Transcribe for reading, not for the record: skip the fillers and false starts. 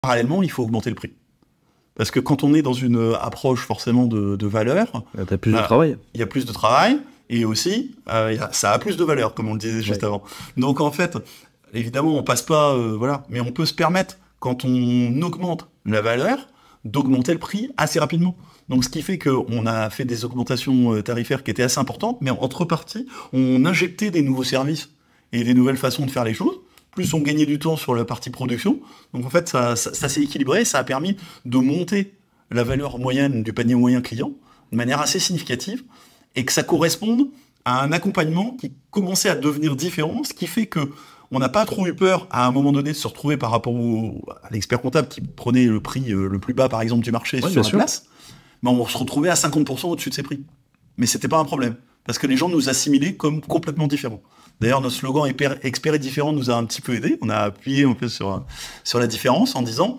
parallèlement, il faut augmenter le prix. Parce que quand on est dans une approche forcément de valeur, t'as plus de travail. Il y a plus de travail, et aussi, ça a plus de valeur, comme on le disait juste avant. Donc en fait, évidemment, on passe pas, voilà, mais on peut se permettre, quand on augmente la valeur, d'augmenter le prix assez rapidement. Donc ce qui fait qu'on a fait des augmentations tarifaires qui étaient assez importantes, mais en contrepartie, on injectait des nouveaux services et des nouvelles façons de faire les choses. Plus on gagnait du temps sur la partie production. Donc en fait, ça s'est équilibré, ça a permis de monter la valeur moyenne du panier moyen client de manière assez significative, et que ça corresponde à un accompagnement qui commençait à devenir différent, ce qui fait que on n'a pas trop eu peur à un moment donné de se retrouver par rapport à l'expert comptable qui prenait le prix le plus bas par exemple du marché sur la place, mais on se retrouvait à 50% au-dessus de ces prix. Mais c'était pas un problème, parce que les gens nous assimilaient comme complètement différents. D'ailleurs, notre slogan expert et différent nous a un petit peu aidé. On a appuyé un peu sur la différence en disant